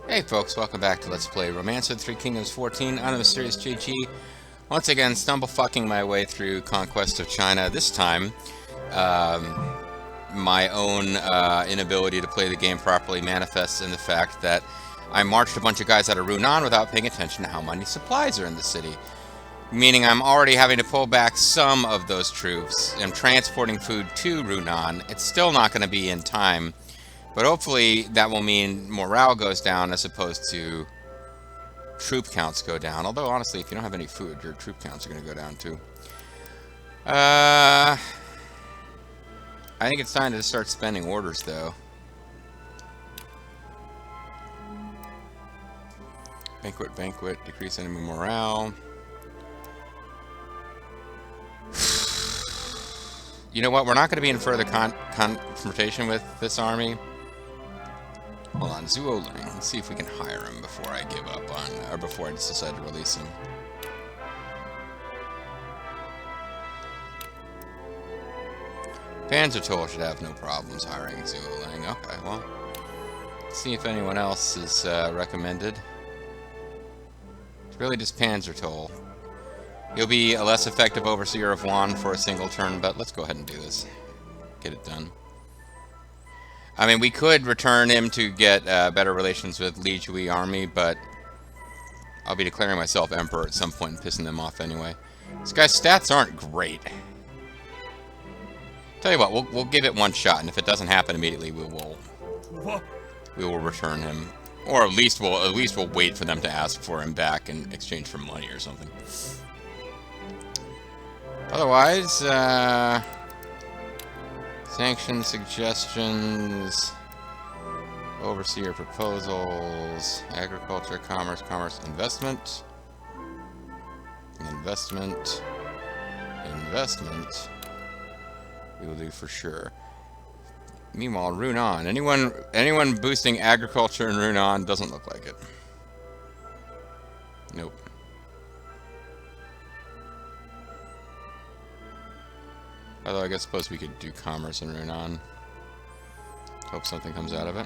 Hey folks, welcome back to Let's Play Romancer 3 Kingdoms 14. I'm the Mysterious GG. Once again, stumble fucking my way through Conquest of China. This time, my own inability to play the game properly manifests in the fact that I marched a bunch of guys out of Runan without paying attention to how many supplies are in the city. Meaning I'm already having to pull back some of those troops. I'm transporting food to Runan. It's still not going to be in time. But hopefully that will mean morale goes down as opposed to troop counts go down. Although, honestly, if you don't have any food, your troop counts are going to go down too. I think it's time to start spending orders, though. Banquet, decrease enemy morale. You know what? We're not going to be in further confrontation with this army. Hold on, Zuoling. Let's see if we can hire him before I give up on, or before I just decide to release him. Panzertoll should have no problems hiring Zuoling. Okay, well, let's see if anyone else is recommended. It's really just Panzertoll. He'll be a less effective overseer of Wan for a single turn, but let's go ahead and do this. Get it done. I mean, we could return him to get better relations with Li Jui army, but I'll be declaring myself emperor at some point and pissing them off anyway. This guy's stats aren't great. Tell you what, we'll give it one shot, and if it doesn't happen immediately, we will return him, or at least we'll wait for them to ask for him back in exchange for money or something. Otherwise, sanctions, suggestions, overseer proposals, agriculture, commerce, investment, we will do for sure. Meanwhile, Runan. Anyone boosting agriculture in Runan doesn't look like it. Nope. Although I suppose we could do commerce in Runan. Hope something comes out of it.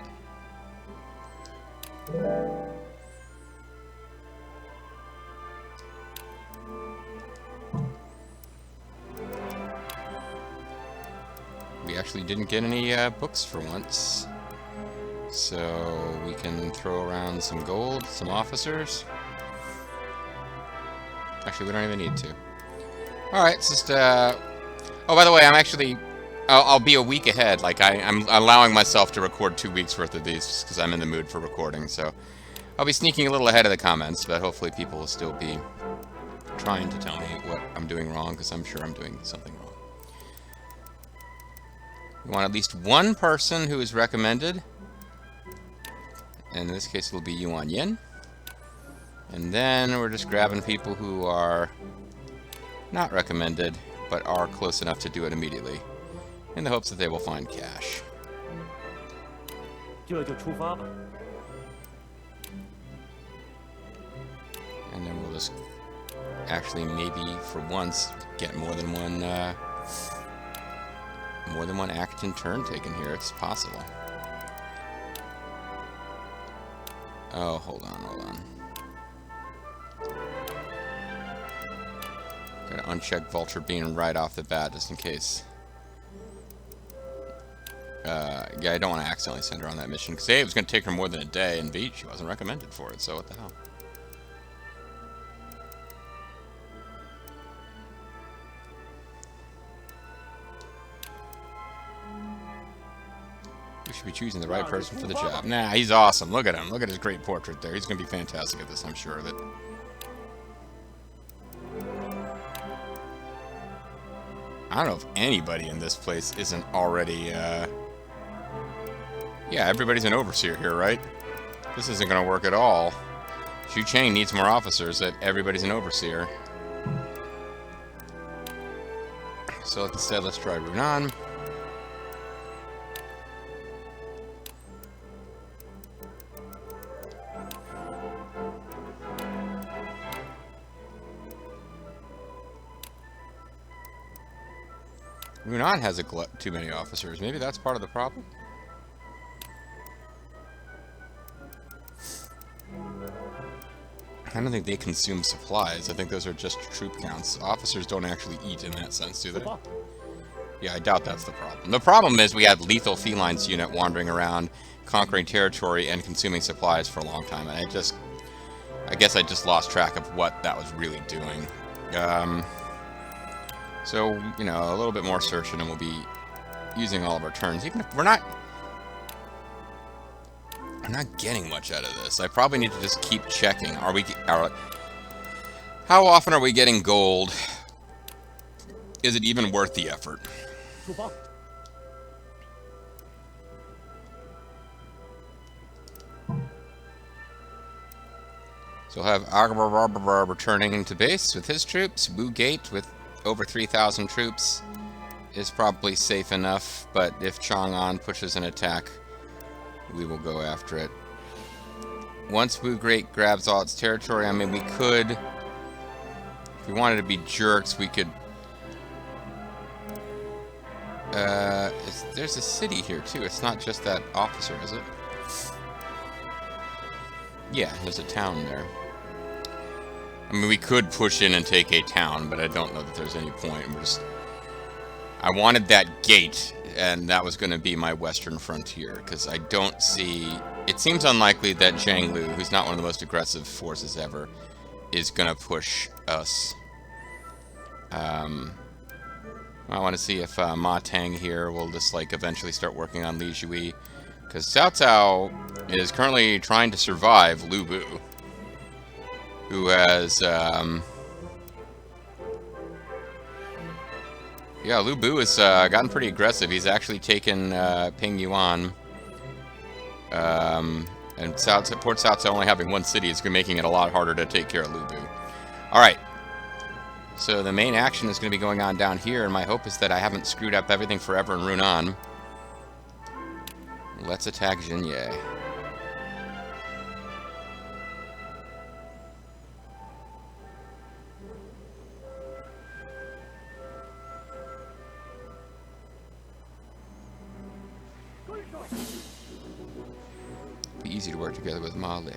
We actually didn't get any books for once. So we can throw around some gold, some officers. Actually, we don't even need to. Alright, it's just oh, by the way, I'll be a week ahead. Like, I'm allowing myself to record 2 weeks worth of these because I'm in the mood for recording. So I'll be sneaking a little ahead of the comments, but hopefully people will still be trying to tell me what I'm doing wrong, because I'm sure I'm doing something wrong. We want at least one person who is recommended. And in this case, it'll be Yuan Yin. And then we're just grabbing people who are not recommended, but are close enough to do it immediately, in the hopes that they will find cash. And then we'll just actually maybe for once get more than one action turn taken here. It's possible. Oh, hold on. Gotta uncheck Vulture Beam right off the bat, just in case. Yeah, I don't want to accidentally send her on that mission, because A, it was going to take her more than a day, and B, she wasn't recommended for it, so what the hell. We should be choosing the right person for the job. Nah, he's awesome. Look at him. Look at his great portrait there. He's going to be fantastic at this, I'm sure of it. I don't know if anybody in this place isn't already, yeah, everybody's an overseer here, right? This isn't going to work at all. Xu Chang needs more officers. Everybody's an overseer. So instead, let's try Runan. Runan has too many officers. Maybe that's part of the problem. I don't think they consume supplies. I think those are just troop counts. Officers don't actually eat in that sense, do they? Yeah, I doubt that's the problem. The problem is we had lethal felines unit wandering around, conquering territory and consuming supplies for a long time, and I guess I just lost track of what that was really doing. So, you know, a little bit more searching and we'll be using all of our turns. Even if I'm not getting much out of this. I probably need to just keep checking. How often are we getting gold? Is it even worth the effort? So we'll have Agbar returning into base with his troops. Wu Gate with over 3,000 troops is probably safe enough, but if Chang'an pushes an attack, we will go after it. Once Wu Great grabs all its territory, I mean, we could, if we wanted to be jerks, we could, there's a city here too. It's not just that officer, is it? Yeah, there's a town there. I mean, we could push in and take a town, but I don't know that there's any point. I wanted that gate, and that was going to be my western frontier, because I don't see... It seems unlikely that Zhang Lu, who's not one of the most aggressive forces ever, is going to push us. I want to see if Ma Tang here will just, like, eventually start working on Li Jui, because Cao Cao is currently trying to survive Lu Bu, who has, yeah, Lu Bu has gotten pretty aggressive. He's actually taken Ping Yuan. And Port Cao Cao only having one city is making it a lot harder to take care of Lu Bu. Alright. So the main action is going to be going on down here, and my hope is that I haven't screwed up everything forever in Runan. Let's attack Jinye. Be easy to work together with Ma Lei.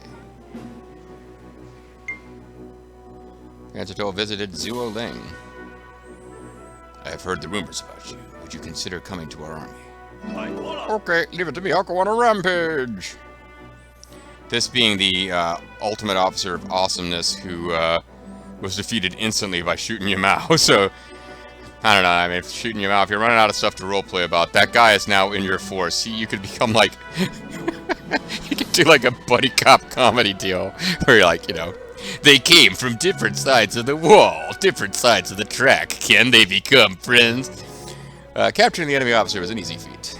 Ganzhou visited Zuo Ling. I have heard the rumors about you. Would you consider coming to our army? Okay, leave it to me. I'll go on a rampage. This being the ultimate officer of awesomeness who was defeated instantly by shooting Yamao. So, I don't know. I mean, shooting Yamao, if you're running out of stuff to roleplay about, that guy is now in your force. You could become like... you could do like a buddy cop comedy deal where you're like, you know, they came from different sides of the wall, different sides of the track. Can they become friends? Capturing the enemy officer was an easy feat.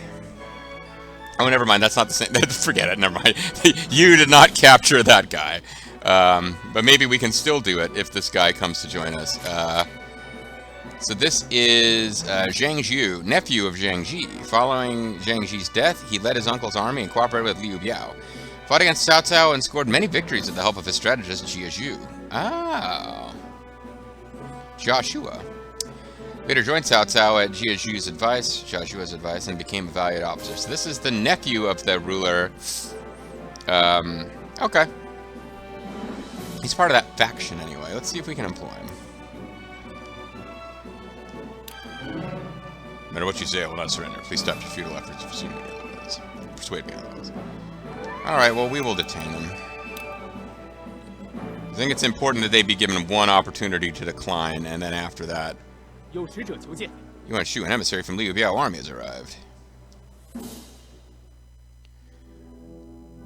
Oh, never mind. That's not the same. Forget it. Never mind. You did not capture that guy. But maybe we can still do it if this guy comes to join us. So this is Zhang Zhu, nephew of Zhang Ji. Following Zhang Ji's death, he led his uncle's army and cooperated with Liu Biao. Fought against Cao Cao and scored many victories with the help of his strategist Jia Zhu. Ah. Joshua. Later joined Cao Cao at Jia Zhu's advice, Joshua's advice, and became a valued officer. So this is the nephew of the ruler. Okay. He's part of that faction anyway. Let's see if we can employ him. No matter what you say, I will not surrender. Please stop your futile efforts to persuade me otherwise. Alright, well, we will detain them. I think it's important that they be given one opportunity to decline, and then after that... You want to shoot an emissary from Liu Biao army has arrived.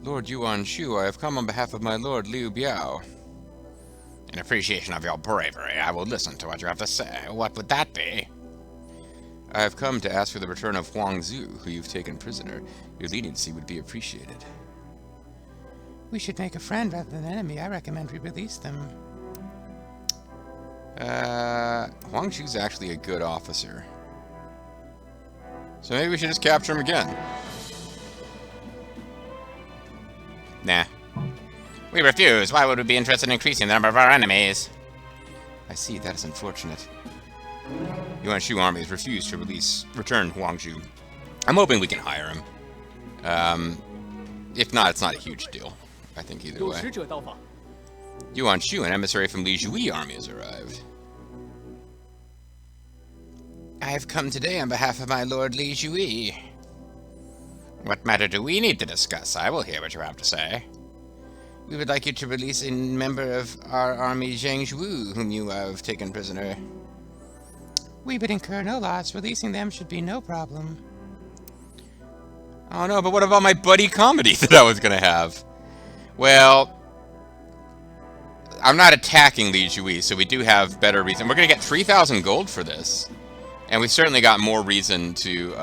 Lord Yuan Shu, I have come on behalf of my lord Liu Biao. In appreciation of your bravery, I will listen to what you have to say. What would that be? I have come to ask for the return of Huang Zu, who you've taken prisoner. Your leniency would be appreciated. We should make a friend rather than an enemy. I recommend we release them. Huang Zu's actually a good officer. So maybe we should just capture him again. Nah. We refuse. Why would we be interested in increasing the number of our enemies? I see. That is unfortunate. Yuan Shu armies refuse to return Huang Zu. I'm hoping we can hire him. If not, it's not a huge deal. I think either way. Yuan Shu, an emissary from Li Jui army, has arrived. I have come today on behalf of my lord Li Jui. What matter do we need to discuss? I will hear what you have to say. We would like you to release a member of our army, Zhang Zhu, whom you have taken prisoner. We would incur no loss. Releasing them should be no problem. Oh no, but what about my buddy comedy that I was going to have? Well, I'm not attacking Li Jui, so we do have better reason. We're going to get 3,000 gold for this. And we've certainly got more reason to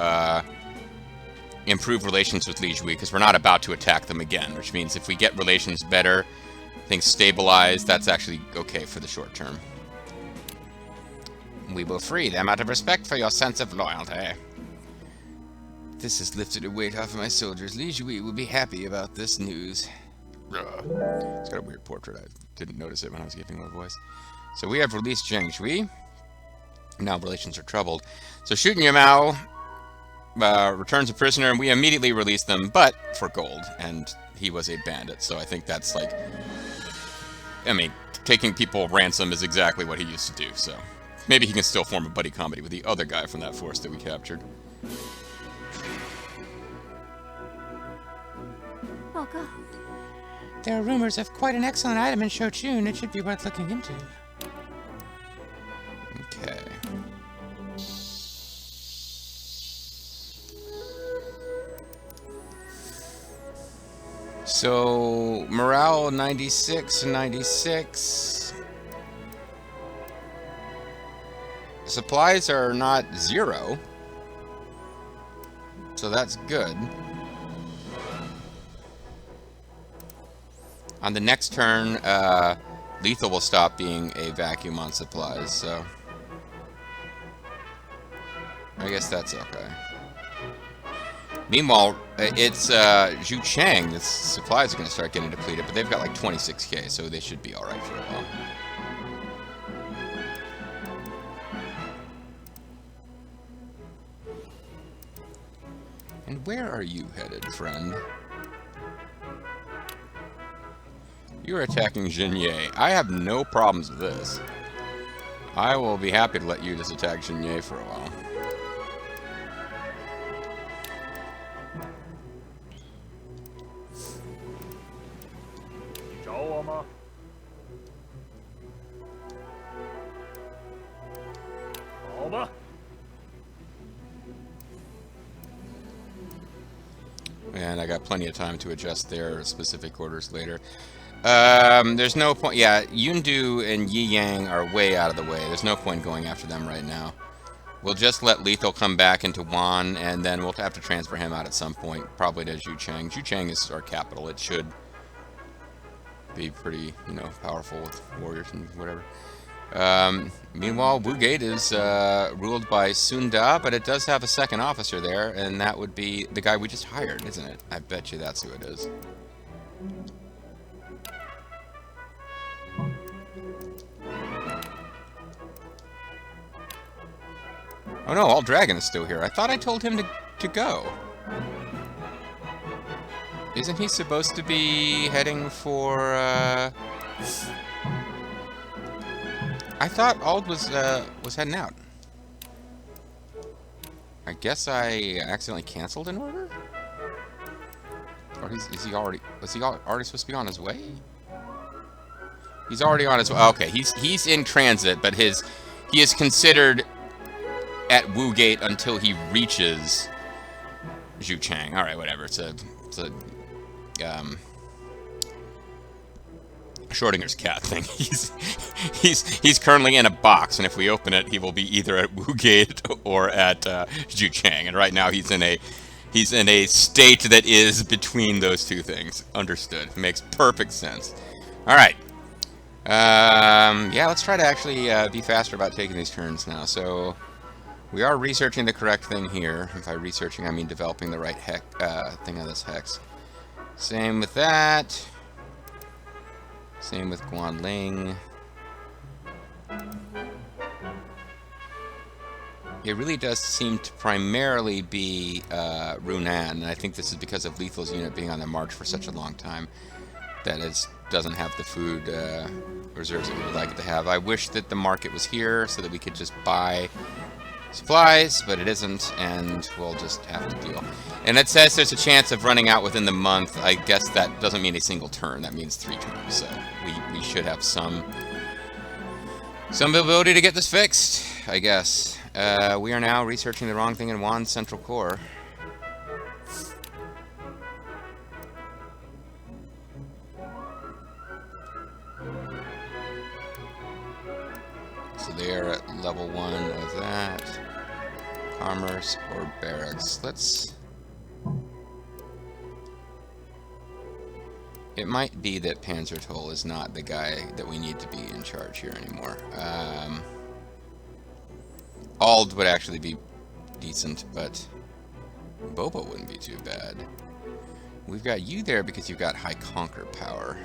improve relations with Li Jui, because we're not about to attack them again, which means if we get relations better, things stabilize, that's actually okay for the short term. We will free them out of respect for your sense of loyalty. This has lifted a weight off of my soldiers. Li Jui will be happy about this news. It's got a weird portrait. I didn't notice it when I was giving my voice. So we have released Zhang Zhui. Now relations are troubled. So Shooting Yamao returns a prisoner, and we immediately release them, but for gold. And he was a bandit, so I think that's like... I mean, taking people ransom is exactly what he used to do, so... Maybe he can still form a buddy comedy with the other guy from that force that we captured. Oh god. There are rumors of quite an excellent item in Shochun. It should be worth looking into. Okay. So, morale 96 and 96. Supplies are not 0. So that's good. On the next turn, lethal will stop being a vacuum on supplies, so... I guess that's okay. Meanwhile, it's Zhu Chang. The supplies are going to start getting depleted, but they've got like 26k, so they should be alright for a while. And where are you headed, friend? You're attacking Jinye. I have no problems with this. I will be happy to let you just attack Jinye for a while. And I got plenty of time to adjust their specific orders later. There's no point. Yeah, Yundu and Yi Yang are way out of the way. There's no point going after them right now. We'll just let Lethal come back into Wan, and then we'll have to transfer him out at some point, probably to Zhu Chang. Zhu Chang is our capital. It should be pretty, you know, powerful with warriors and whatever. Meanwhile, Wugate is ruled by Sunda, but it does have a second officer there, and that would be the guy we just hired, isn't it? I bet you that's who it is. Oh no, All Dragon is still here. I thought I told him to go. Isn't he supposed to be heading for, I thought Ald was heading out. I guess I accidentally canceled an order? Or was he already supposed to be on his way? He's already on his way. Okay, he's in transit, but he is considered at Wugate until he reaches Zhu Chang. All right, whatever. It's a Schrodinger's cat thing. He's currently in a box, and if we open it, he will be either at Wugate or at Zhu Chang. And right now, he's in a state that is between those two things. Understood. Makes perfect sense. All right. Yeah, let's try to actually be faster about taking these turns now. So we are researching the correct thing here. And by researching, I mean developing the right thing on this hex. Same with that. Same with Guanling. It really does seem to primarily be Runan, and I think this is because of Lethal's unit being on the march for such a long time. that doesn't have the food reserves that we would like it to have. I wish that the market was here so that we could just buy supplies, but it isn't, and we'll just have to deal. And it says there's a chance of running out within the month. I guess that doesn't mean a single turn. That means 3 turns. So we should have some ability to get this fixed, I guess. We are now researching the wrong thing in Juan's central core. So they are at level 1 of that. Commerce or barracks. It might be that Panzertoll is not the guy that we need to be in charge here anymore. Ald would actually be decent, but Bobo wouldn't be too bad. We've got you there because you've got high conquer power.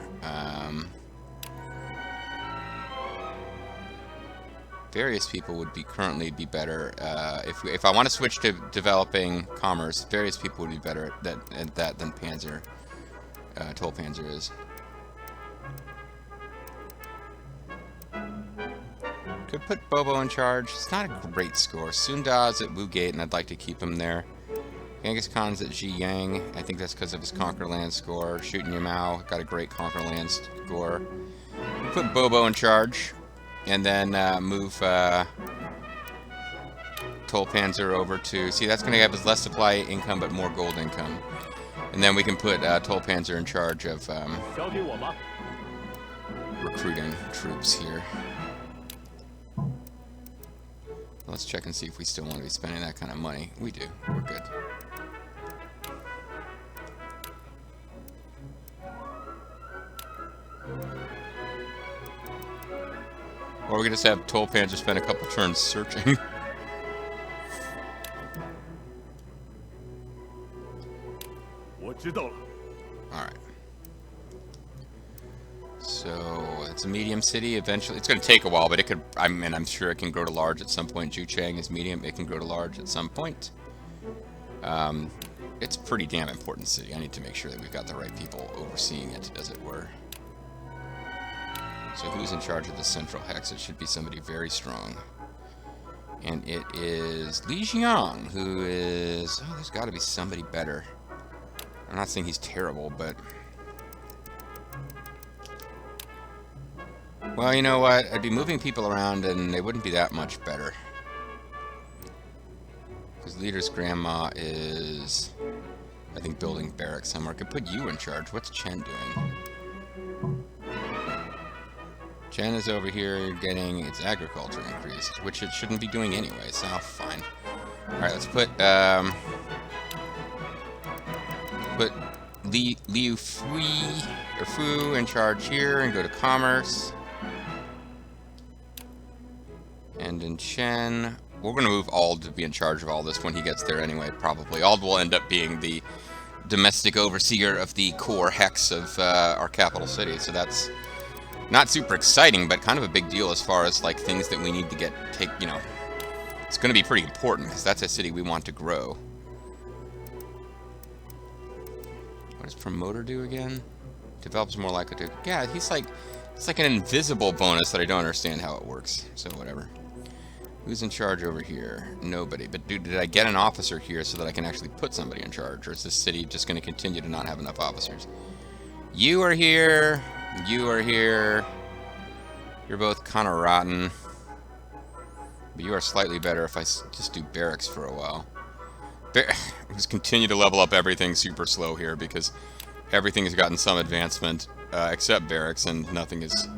Various people would currently be better. If I want to switch to developing commerce, various people would be better at that than Toll Panzer is. Could put Bobo in charge. It's not a great score. Sunda's at Wugate, and I'd like to keep him there. Genghis Khan's at Ziyang. I think that's because of his Conquer Land score. Shooting Yamao got a great Conquer Land score. Put Bobo in charge, and then move Toll Panzer over to... See, that's going to give us less supply income, but more gold income. And then we can put Toll Panzer in charge of recruiting troops here. Let's check and see if we still want to be spending that kind of money. We do. We're good. Or we can just have Toll Panzer spend a couple turns searching. Alright. So, it's a medium city. Eventually, it's going to take a while, but it could, I'm sure it can grow to large at some point. Juchang is medium. It can grow to large at some point. It's a pretty damn important city. I need to make sure that we've got the right people overseeing it, as it were. So who's in charge of the central hex? It should be somebody very strong. And it is Li Jiang, who is... Oh, there's got to be somebody better. I'm not saying he's terrible, but... Well, you know what? I'd be moving people around and they wouldn't be that much better. Because Leader's grandma is... I think building barracks somewhere. I could put you in charge. What's Chen doing? Chen is over here getting its agriculture increased, which it shouldn't be doing anyway, so fine. Alright, let's put Liu Fu in charge here and go to commerce. And in Chen, we're going to move Ald to be in charge of all this when he gets there anyway, probably. Ald will end up being the domestic overseer of the core hex of our capital city, so that's not super exciting, but kind of a big deal as far as, like, things that we need to you know, it's going to be pretty important, because that's a city we want to grow. What does promoter do again? Develops more likely to... Yeah, it's like an invisible bonus that I don't understand how it works, so whatever. Who's in charge over here? Nobody. But did I get an officer here so that I can actually put somebody in charge? Or is this city just going to continue to not have enough officers? You are here. You are here. You're both kind of rotten. But you are slightly better if I just do barracks for a while. Just continue to level up everything super slow here because everything has gotten some advancement except barracks, and nothing has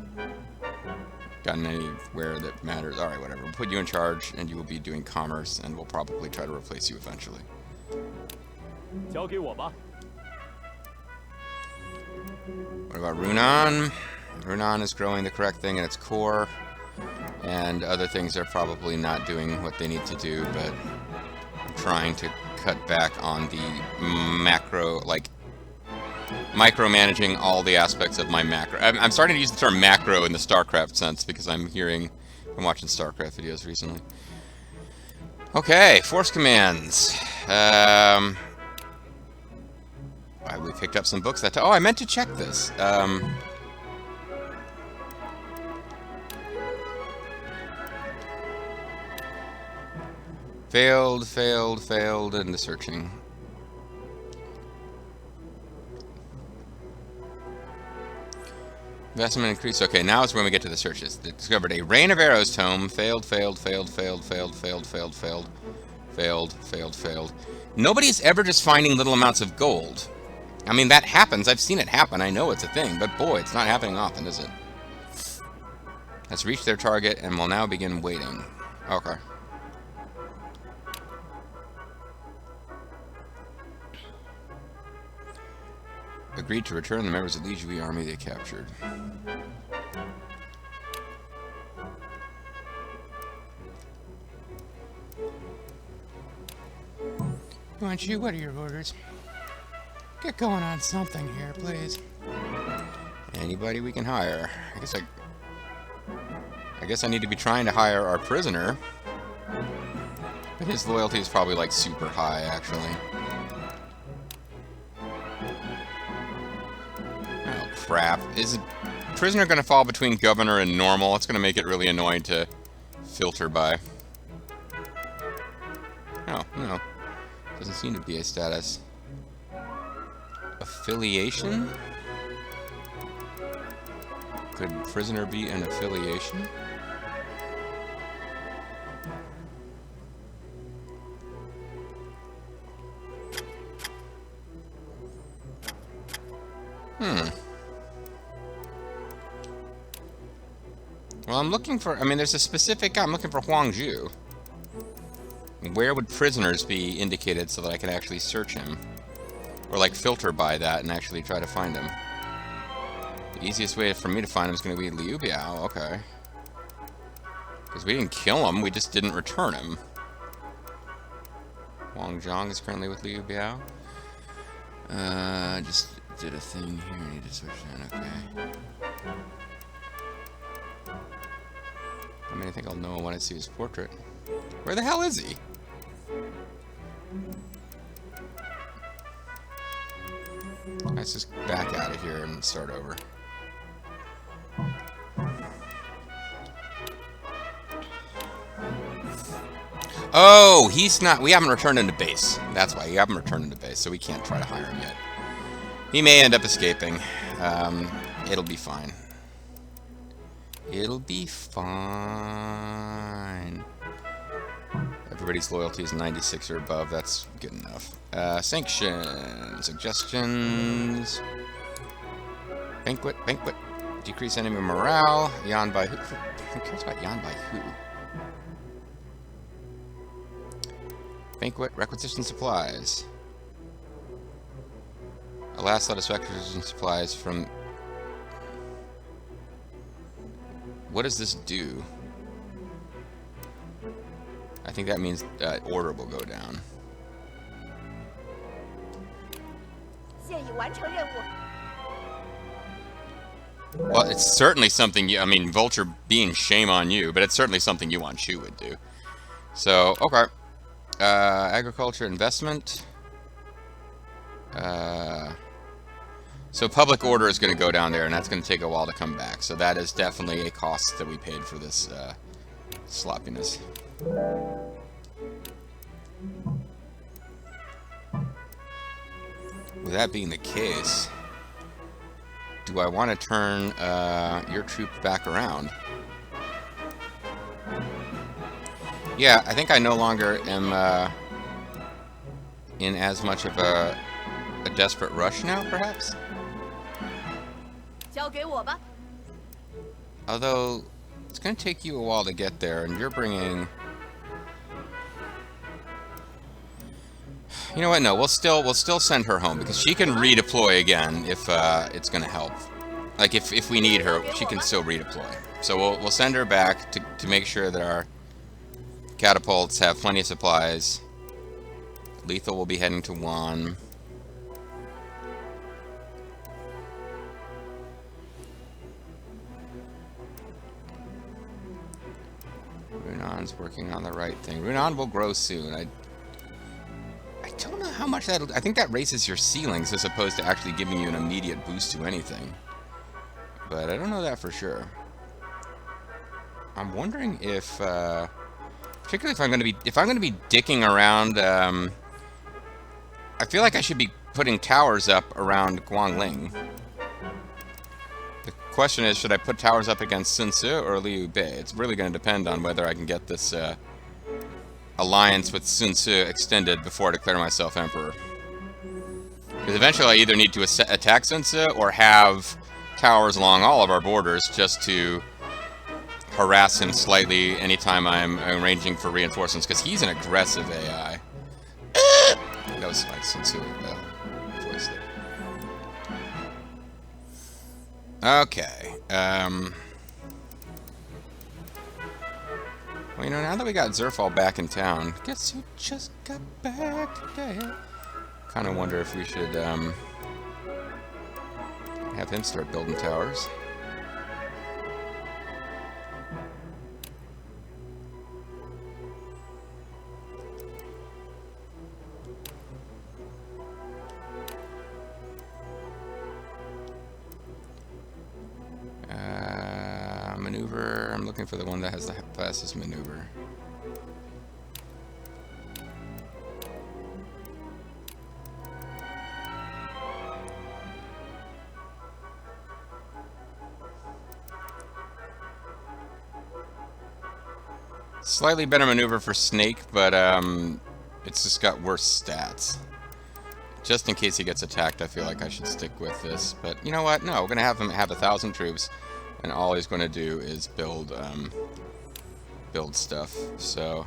gotten anywhere that matters. Alright, whatever. We'll put you in charge, and you will be doing commerce, and we'll probably try to replace you eventually. What about Runan? Runan is growing the correct thing in its core, and other things are probably not doing what they need to do, but I'm trying to cut back on the macro, like, micromanaging all the aspects of my macro. I'm starting to use the term macro in the StarCraft sense because I'm watching StarCraft videos recently. Okay, force commands. we picked up some books that... Oh, I meant to check this. Failed in the searching. Investment increase. Okay, now is when we get to the searches. They discovered a Rain of Arrows tome. Failed. Nobody's ever just finding little amounts of gold. I mean, that happens. I've seen it happen. I know it's a thing. But boy, it's not happening often, is it? Has reached their target and will now begin waiting. Okay. Agreed to return the members of the XIV army they captured. Yuan-Shu, what are your orders? Get going on something here, please. Anybody we can hire. I guess I need to be trying to hire our prisoner. But his loyalty is probably like super high, actually. Oh, crap. Is a prisoner going to fall between governor and normal? It's going to make it really annoying to filter by. Oh, no. Doesn't seem to be a status. Affiliation? Could prisoner be an affiliation? Well, I'm looking for... I mean, there's a specific... I'm looking for Huangzhu. Where would prisoners be indicated so that I can actually search him? Or, like, filter by that and actually try to find him. The easiest way for me to find him is going to be Liu Biao. Okay. Because we didn't kill him, we just didn't return him. Wang Zhang is currently with Liu Biao. I just did a thing here. I need to switch that. Okay. I mean, I think I'll know when I see his portrait. Where the hell is he? Let's just back out of here and start over. Oh, he's not... We haven't returned him to base. That's why. We haven't returned him to base, so we can't try to hire him yet. He may end up escaping. It'll be fine. It'll be fine. Everybody's loyalty is 96 or above. That's good enough. Sanctions. Suggestions. Banquet. Decrease enemy morale. Yan by who? Who cares about Yan by who? Banquet. Requisition supplies. Allow satisfaction supplies from... What does this do? I think that means order will go down. Well, it's certainly something you... I mean, Vulture being shame on you, but it's certainly something Yuan-Shu would do. So, okay. Agriculture, investment. So public order is going to go down there, and that's going to take a while to come back. So that is definitely a cost that we paid for this sloppiness. With that being the case, do I want to turn your troop back around? Yeah, I think I no longer am in as much of a desperate rush now, perhaps? Although, it's going to take you a while to get there, and you're bringing... You know what? No, we'll still send her home, because she can redeploy again if it's going to help. Like, if we need her, she can still redeploy. So we'll send her back to make sure that our catapults have plenty of supplies. Lethal will be heading to Wan. Runan's working on the right thing. Runan will grow soon. I don't know how much that... I think that raises your ceilings as opposed to actually giving you an immediate boost to anything. But I don't know that for sure. I'm wondering if... particularly if I'm going to be dicking around... I feel like I should be putting towers up around Guangling. The question is, should I put towers up against Sun Tzu or Liu Bei? It's really going to depend on whether I can get this alliance with Sun Tzu extended before I declare myself emperor. Because eventually I either need to attack Sun Tzu or have towers along all of our borders just to harass him slightly anytime I'm arranging for reinforcements, because he's an aggressive AI. That was like Sun Tzu voice there. Okay. Well, you know, now that we got Zerfall back in town, guess who just got back today? Kind of wonder if we should have him start building towers. Maneuver. I'm looking for the one that has the fastest maneuver. Slightly better maneuver for Snake, but it's just got worse stats. Just in case he gets attacked, I feel like I should stick with this. But you know what? No, we're gonna have him have 1,000 troops, and all he's gonna do is build stuff. So.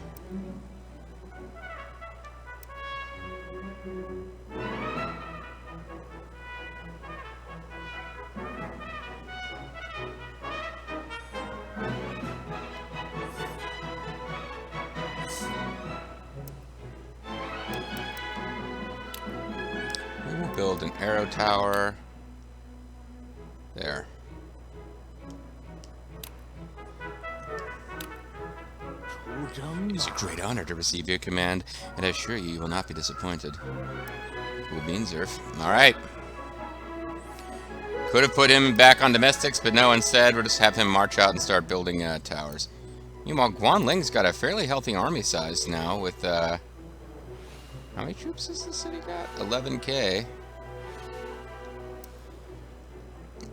Build an arrow tower. There. It is a great honor to receive your command, and I assure you, you will not be disappointed. Cool beans, Zerf. Alright. Could have put him back on domestics, but no, instead we'll just have him march out and start building towers. Meanwhile, Guanling's got a fairly healthy army size now with, how many troops has the city got? 11k.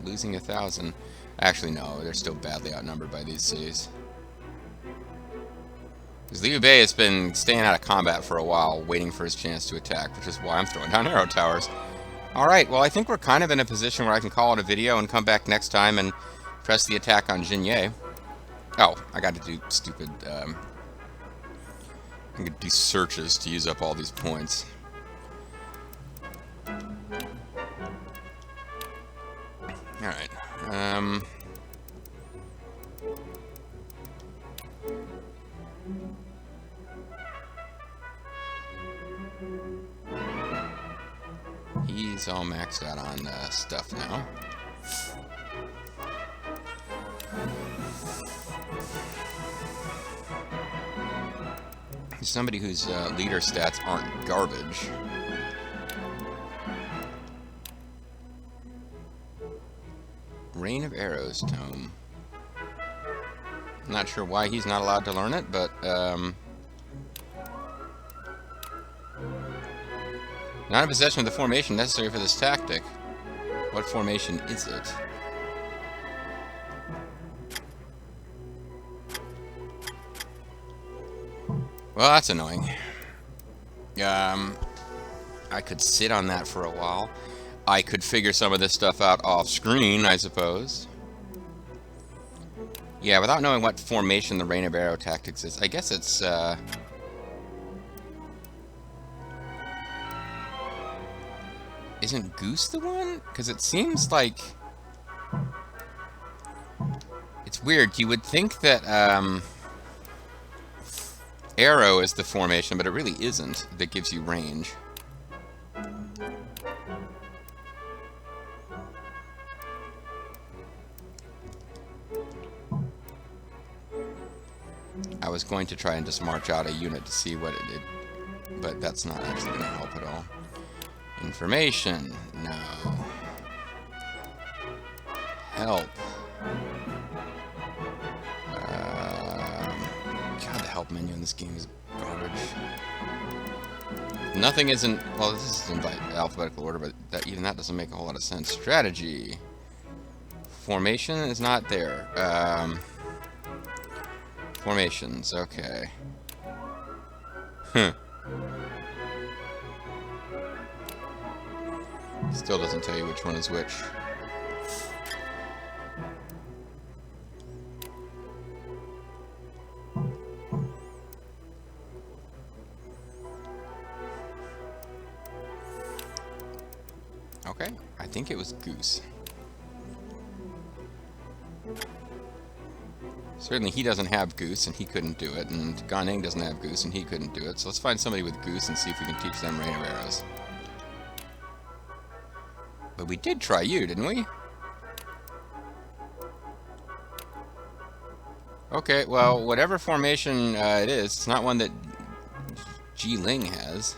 Losing 1,000. Actually, no, they're still badly outnumbered by these cities. Because Liu Bei has been staying out of combat for a while, waiting for his chance to attack, which is why I'm throwing down arrow towers. Alright, well, I think we're kind of in a position where I can call it a video and come back next time and press the attack on Jinye. Oh, I got to do stupid, I'm going to do searches to use up all these points. Alright, he's all maxed out on stuff now. He's somebody whose leader stats aren't garbage. Rain of Arrows tome. Not sure why he's not allowed to learn it, but not in possession of the formation necessary for this tactic. What formation is it? Well, that's annoying. I could sit on that for a while. I could figure some of this stuff out off screen, I suppose. Yeah, without knowing what formation the Rain of Arrow tactics is, I guess it's, isn't Goose the one? Because it seems like... It's weird. You would think that, Arrow is the formation, but it really isn't. That gives you range. I was going to try and just march out a unit to see what it did, but that's not actually going to help at all. Information. No. Help. God, the help menu in this game is garbage. Nothing isn't... Well, this is in alphabetical order, but even that doesn't make a whole lot of sense. Strategy. Formation is not there. Formations, okay. Still doesn't tell you which one is which. Okay, I think it was Goose. Certainly he doesn't have Goose, and he couldn't do it, and Ganing doesn't have Goose, and he couldn't do it, so let's find somebody with Goose and see if we can teach them Rain of Arrows. But we did try you, didn't we? Okay, well, whatever formation it is, it's not one that Ji Ling has.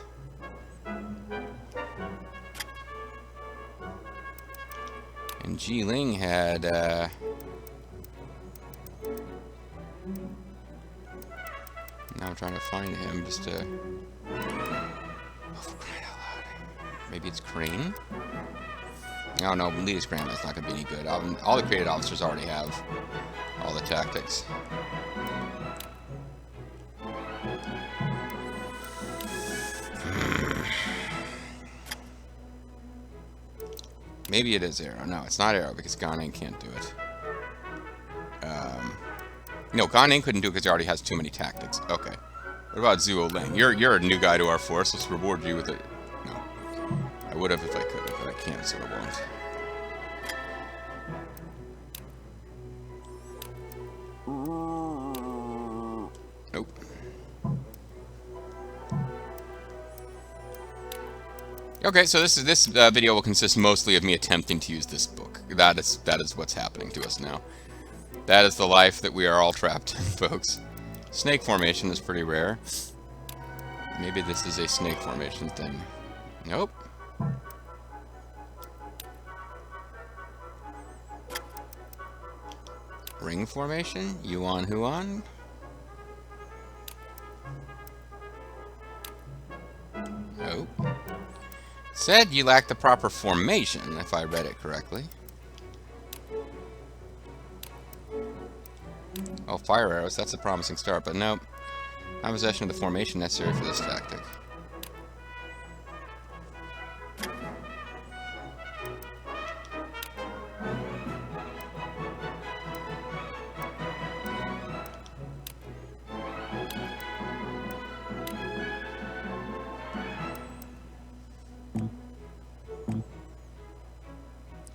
And Ji Ling had, now I'm trying to find him just to... Oh, for crying out loud. Maybe it's Crane? Oh no, Leaders Grandma's not going to be any good. All the created officers already have all the tactics. Maybe it is Arrow. No, it's not Arrow because Ganing can't do it. No, Ganing couldn't do it because he already has too many tactics. Okay. What about Zuo Ling? You're a new guy to our force. Let's reward you with it. No. I would have if I could have, but I can't, so I won't. Nope. Okay, so this video will consist mostly of me attempting to use this book. That is what's happening to us now. That is the life that we are all trapped in, folks. Snake formation is pretty rare. Maybe this is a snake formation thing. Nope. Ring formation? Yuan Huan? Nope. Said you lack the proper formation, if I read it correctly. Oh, fire arrows, that's a promising start, but nope. Not possession of the formation necessary for this tactic.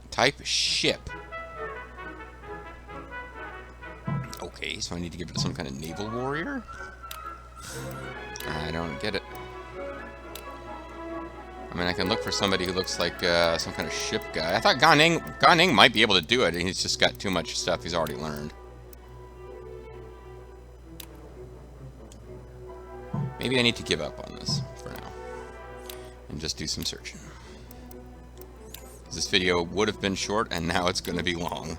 Type ship. Okay, so I need to give it to some kind of naval warrior? I don't get it. I mean, I can look for somebody who looks like some kind of ship guy. I thought Ganing might be able to do it, and he's just got too much stuff he's already learned. Maybe I need to give up on this for now and just do some searching. This video would have been short, and now it's going to be long.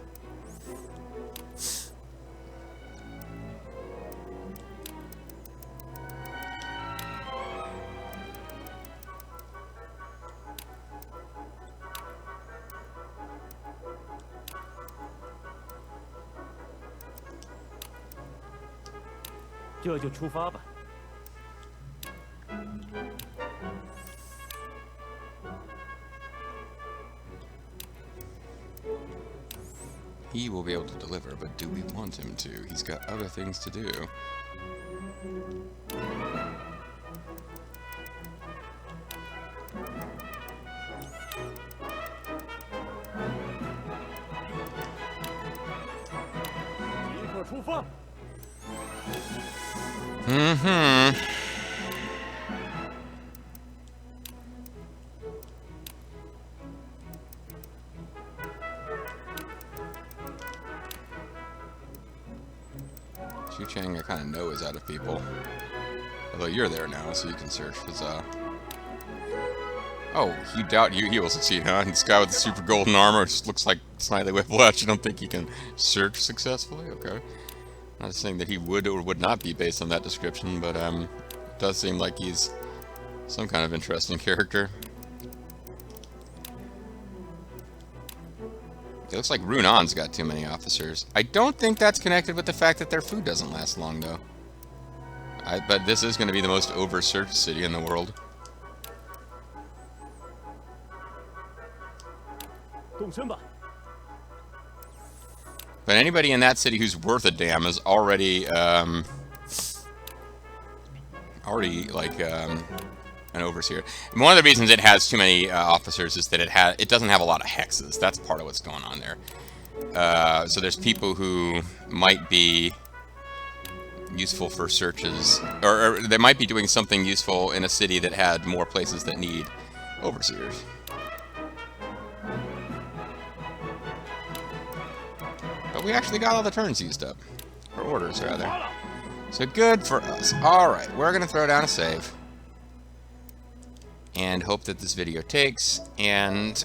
He will be able to deliver, but do we want him to? He's got other things to do. Chu Chang, I kind of know is out of people. Although you're there now, so you can search. Oh, you doubt he will succeed, huh? This guy with the super golden armor just looks like Snidely Whiplash. You don't think he can search successfully? Okay. Not saying that he would or would not be based on that description, but it does seem like he's some kind of interesting character. It looks like Runon's got too many officers. I don't think that's connected with the fact that their food doesn't last long, though. I bet this is going to be the most over-searched city in the world. But anybody in that city who's worth a damn is already, an overseer. And one of the reasons it has too many officers is that it doesn't have a lot of hexes. That's part of what's going on there. So there's people who might be useful for searches, or they might be doing something useful in a city that had more places that need overseers. But we actually got all the turns used up. Or orders, rather. So good for us. Alright, we're going to throw down a save. And hope that this video takes. And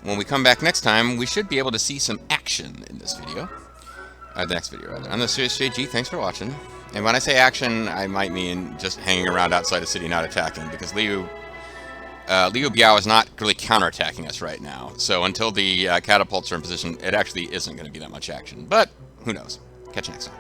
when we come back next time, we should be able to see some action in this video. The next video, rather. I'm the Serious JG, thanks for watching. And when I say action, I might mean just hanging around outside a city, not attacking. Because Liu Biao is not really counterattacking us right now. So until the catapults are in position, it actually isn't going to be that much action. But who knows? Catch you next time.